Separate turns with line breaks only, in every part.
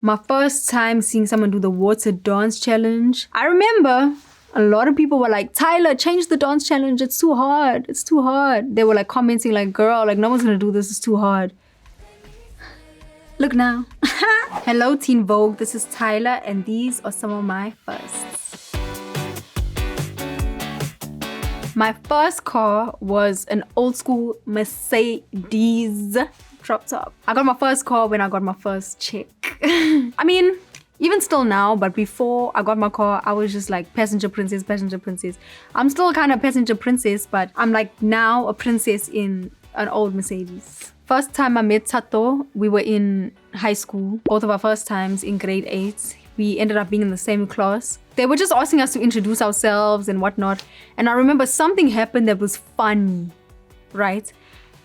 My first time seeing someone do the water dance challenge. I remember a lot of people were like, Tyla, change the dance challenge. It's too hard. It's too hard. They were like commenting like, girl, like no one's gonna do this. It's too hard. Look now. Hello, Teen Vogue. This is Tyla, and these are some of my firsts. My first car was an old school Mercedes drop top. I got my first car when I got my first chick. I mean, even still now, but before I got my car, I was just like passenger princess, passenger princess. I'm still kind of passenger princess, but I'm like now a princess in an old Mercedes. First time I met Thato, we were in high school. Both of our first times in grade 8. We ended up being in the same class. They were just asking us to introduce ourselves and whatnot. And I remember something happened that was funny, right?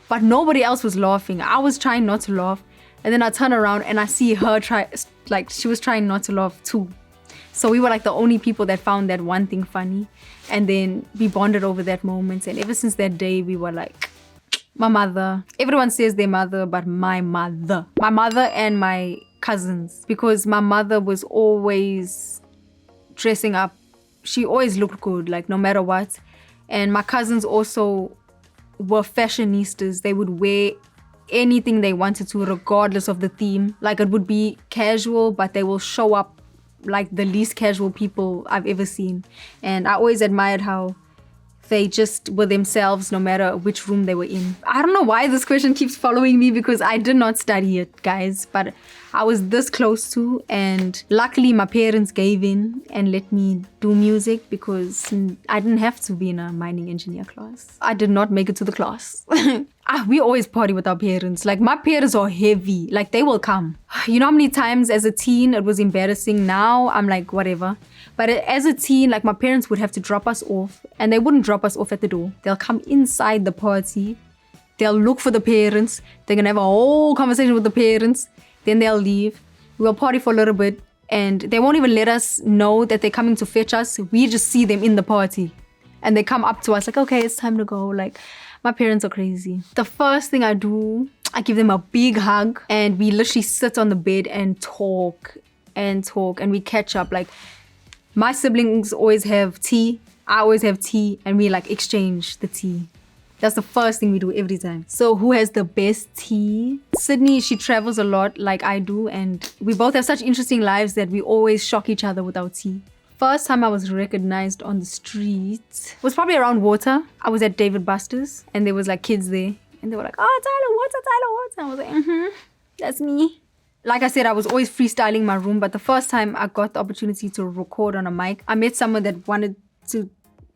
But nobody else was laughing. I was trying not to laugh. And then I turn around and I see her she was trying not to laugh too. So we were like the only people that found that one thing funny. And then we bonded over that moment. And ever since that day, we were like, my mother. Everyone says their mother, but my mother. My mother and my cousins. Because my mother was always dressing up. She always looked good, like no matter what. And my cousins also were fashionistas. They would wear anything they wanted to, regardless of the theme. Like it would be casual, but they will show up like the least casual people I've ever seen. And I always admired how they just were themselves no matter which room they were in. I don't know why this question keeps following me, because I did not study it, guys, but I was this close to, and luckily my parents gave in and let me do music because I didn't have to be in a mining engineer class. I did not make it to the class. We always party with our parents. Like my parents are heavy, like they will come. You know how many times as a teen it was embarrassing? Now I'm like, whatever. But as a teen, like my parents would have to drop us off, and they wouldn't drop us off at the door. They'll come inside the party. They'll look for the parents. They're gonna have a whole conversation with the parents. Then they'll leave. We'll party for a little bit, and they won't even let us know that they're coming to fetch us. We just see them in the party, and they come up to us like, okay, it's time to go. Like, my parents are crazy. The first thing I do, I give them a big hug, and we literally sit on the bed and talk, and we catch up. Like, my siblings always have tea. I always have tea, and we like exchange the tea. That's the first thing we do every time. So who has the best tea? Sydney, she travels a lot like I do, and we both have such interesting lives that we always shock each other with our tea. First time I was recognized on the street was probably around water. I was at David Buster's, and there was like kids there, and they were like, oh, Tyla, water, Tyla, water. I was like, that's me. Like I said, I was always freestyling my room, but the first time I got the opportunity to record on a mic, I met someone that wanted to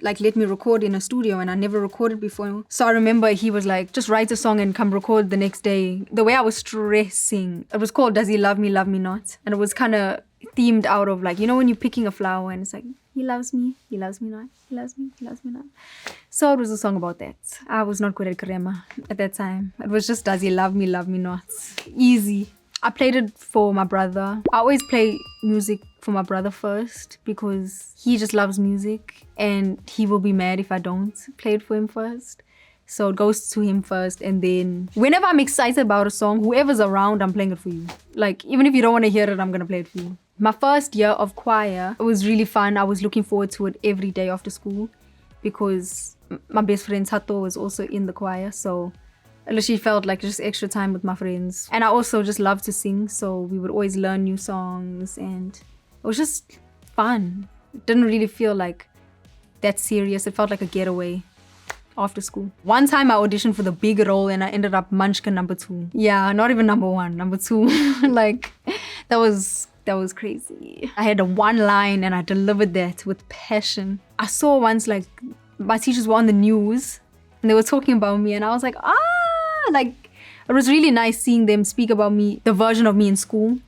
like let me record in a studio, and I never recorded before. So I remember he was like, just write a song and come record the next day. The way I was stressing, it was called Does He Love Me, Love Me Not? And it was kind of themed out of like, you know when you're picking a flower and it's like, he loves me not, he loves me, he loves me not. So it was a song about that. I was not good at grammar at that time. It was just Does He Love Me, Love Me Not? Easy. I played it for my brother. I always play music for my brother first because he just loves music and he will be mad if I don't play it for him first. So it goes to him first, and then whenever I'm excited about a song, whoever's around, I'm playing it for you. Like, even if you don't want to hear it, I'm going to play it for you. My first year of choir, it was really fun. I was looking forward to it every day after school because my best friend Thato was also in the choir. So it literally felt like just extra time with my friends. And I also just love to sing, so we would always learn new songs, and it was just fun. It didn't really feel like that serious. It felt like a getaway after school. One time I auditioned for the big role and I ended up Munchkin number 2. Yeah, not even number 1, number 2. Like, that was crazy. I had a one line and I delivered that with passion. I saw once like my teachers were on the news and they were talking about me, and I was like, like it was really nice seeing them speak about me, the version of me in school,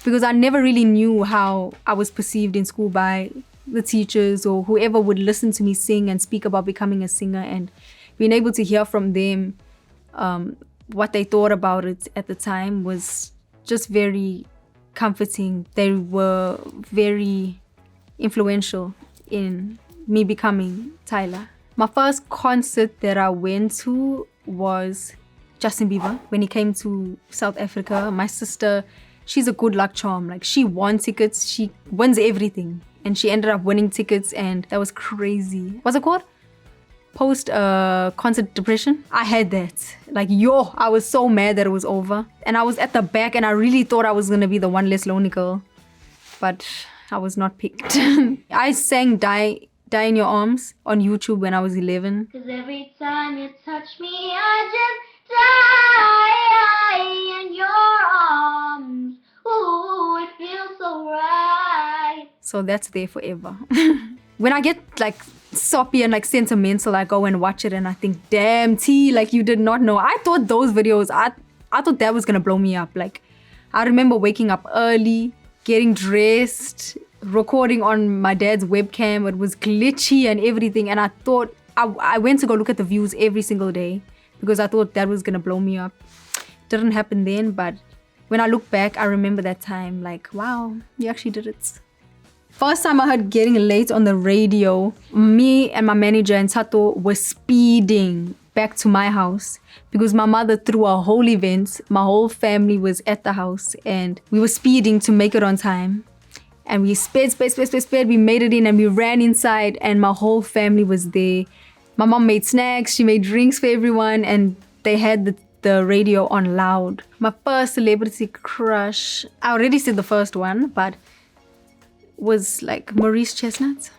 because I never really knew how I was perceived in school by the teachers or whoever would listen to me sing and speak about becoming a singer, and being able to hear from them what they thought about it at the time was just very comforting. They were very influential in me becoming Tyla. My first concert that I went to was Justin Bieber when he came to South Africa. My sister she's a good luck charm. Like, she won tickets, she wins everything. And she ended up winning tickets, and that was crazy. What's it called? Post concert depression. I had that. Like, I was so mad that it was over. And I was at the back, and I really thought I was gonna be the one less lonely girl. But I was not picked. I sang Die in Your Arms on YouTube when I was 11. Cause every time you touch me, I just die in your arms. Ooh, it feels so right. So that's there forever. When I get like soppy and like sentimental, I go and watch it and I think, damn, T, like you did not know. I thought those videos, I thought that was gonna blow me up. Like, I remember waking up early, getting dressed, recording on my dad's webcam. It was glitchy and everything. And I thought, I went to go look at the views every single day because I thought that was gonna blow me up. Didn't happen then, but when I look back, I remember that time like, wow, you actually did it. First time I heard Getting Late on the radio, me and my manager and Thato were speeding back to my house because my mother threw a whole event. My whole family was at the house and we were speeding to make it on time. And we sped. We made it in and we ran inside and my whole family was there. My mom made snacks, she made drinks for everyone, and they had the radio on loud. My first celebrity crush, I already said the first one, but was like Maurice Chestnut.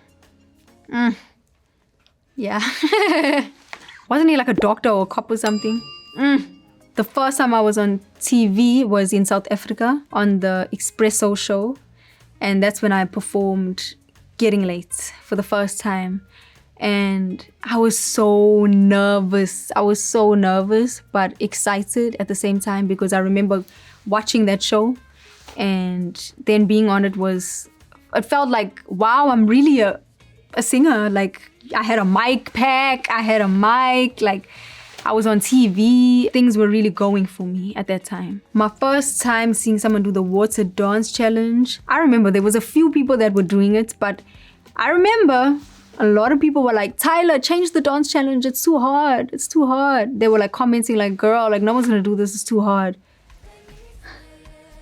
Yeah. Wasn't he like a doctor or a cop or something? The first time I was on TV was in South Africa on the Espresso show. And that's when I performed Getting Late for the first time. And I was so nervous. But excited at the same time because I remember watching that show and then being on it it felt like, wow, I'm really a singer. Like, I had a mic pack, like I was on TV. Things were really going for me at that time. My first time seeing someone do the water dance challenge, I remember there was a few people that were doing it, but I remember a lot of people were like, Tyla, change the dance challenge. It's too hard. They were like commenting like, girl, like no one's gonna do this. It's too hard.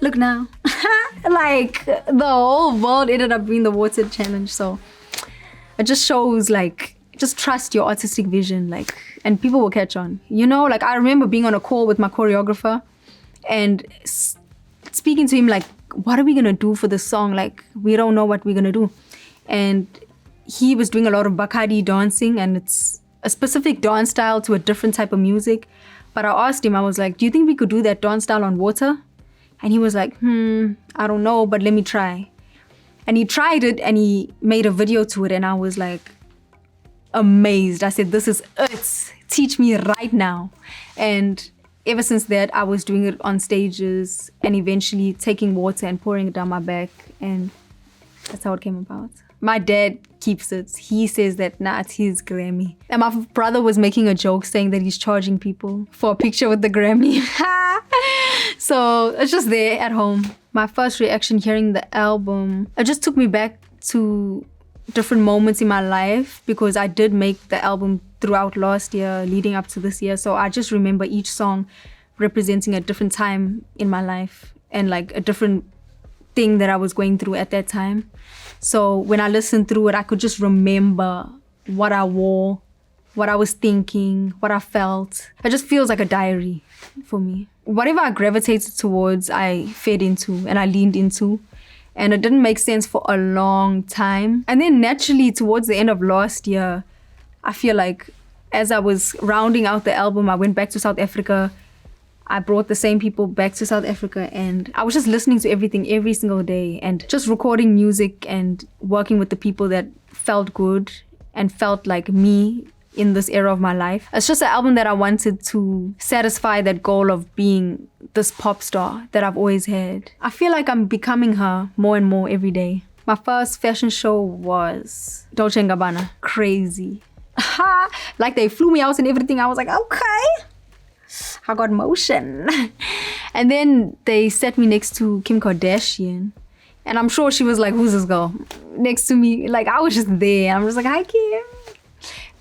Look now. Like the whole world ended up being the water challenge. So it just shows like, just trust your artistic vision, like, and people will catch on. You know, like I remember being on a call with my choreographer and speaking to him like, what are we gonna do for this song? Like, we don't know what we're gonna do. And he was doing a lot of Bacardi dancing and it's a specific dance style to a different type of music. But I asked him, I was like, do you think we could do that dance style on water? And he was like, I don't know, but let me try. And he tried it and he made a video to it and I was like, amazed. I said, this is it. Teach me right now. And ever since that, I was doing it on stages and eventually taking water and pouring it down my back. And that's how it came about. My dad keeps it. He says that, nah, it's his Grammy. And my brother was making a joke saying that he's charging people for a picture with the Grammy. So it's just there at home. My first reaction hearing the album, it just took me back to different moments in my life because I did make the album throughout last year leading up to this year. So I just remember each song representing a different time in my life and like a different thing that I was going through at that time. So when I listened through it, I could just remember what I wore, what I was thinking, what I felt. It just feels like a diary for me. Whatever I gravitated towards, I fed into and I leaned into. And it didn't make sense for a long time. And then naturally towards the end of last year, I feel like as I was rounding out the album, I went back to South Africa. I brought the same people back to South Africa and I was just listening to everything every single day and just recording music and working with the people that felt good and felt like me in this era of my life. It's just an album that I wanted to satisfy that goal of being this pop star that I've always had. I feel like I'm becoming her more and more every day. My first fashion show was Dolce & Gabbana. Crazy. Like they flew me out and everything. I was like, okay. I got motion. And then they set me next to Kim Kardashian. And I'm sure she was like, who's this girl? Next to me. Like I was just there. I'm just like, hi Kim.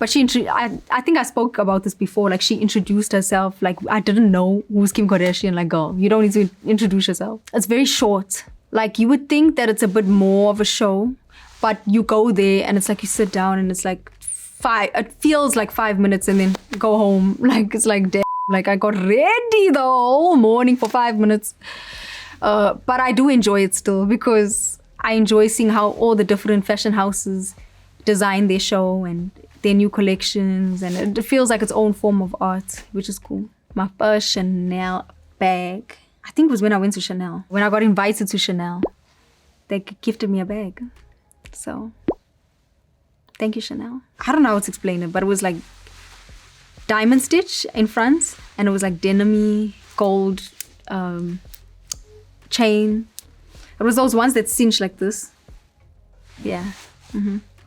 But I think I spoke about this before. Like, she introduced herself. Like, I didn't know who's Kim Kardashian. Like, girl, you don't need to introduce yourself. It's very short. Like, you would think that it's a bit more of a show, but you go there and it's like you sit down and it's like it feels like 5 minutes and then go home. Like, it's like, damn, like I got ready the whole morning for 5 minutes. But I do enjoy it still because I enjoy seeing how all the different fashion houses design their show and their new collections, and it feels like its own form of art, which is cool. My first Chanel bag, I think it was when I went to Chanel. When I got invited to Chanel, they gifted me a bag. So, thank you, Chanel. I don't know how to explain it, but it was like diamond stitch in front, and it was like denim-y, gold chain. It was those ones that cinch like this. Yeah.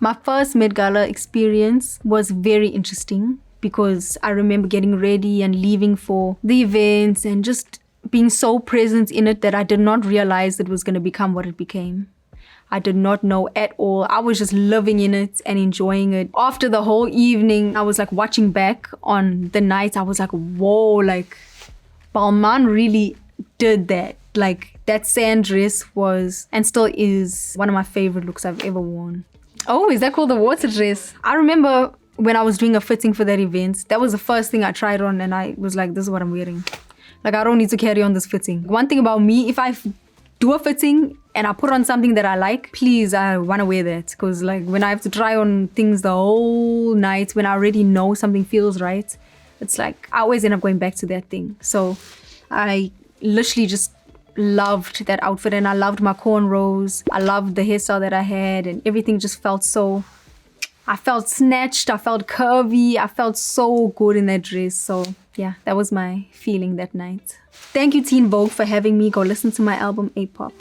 My first Met Gala experience was very interesting because I remember getting ready and leaving for the events and just being so present in it that I did not realize it was going to become what it became. I did not know at all. I was just living in it and enjoying it. After the whole evening, I was like watching back on the night. I was like, whoa, like Balmain really did that. Like, that sand dress was and still is one of my favorite looks I've ever worn. Oh, is that called the water dress? I remember when I was doing a fitting for that event, that was the first thing I tried on and I was like, this is what I'm wearing. Like, I don't need to carry on this fitting. One thing about me, if I do a fitting and I put on something that I like, please, I want to wear that. Because like when I have to try on things the whole night, when I already know something feels right, it's like I always end up going back to that thing. So I literally just loved that outfit and I loved my cornrows. I loved the hairstyle that I had and everything just felt so, I felt snatched, I felt curvy, I felt so good in that dress. So yeah, that was my feeling that night. Thank you Teen Vogue for having me. Go listen to my album A-Pop.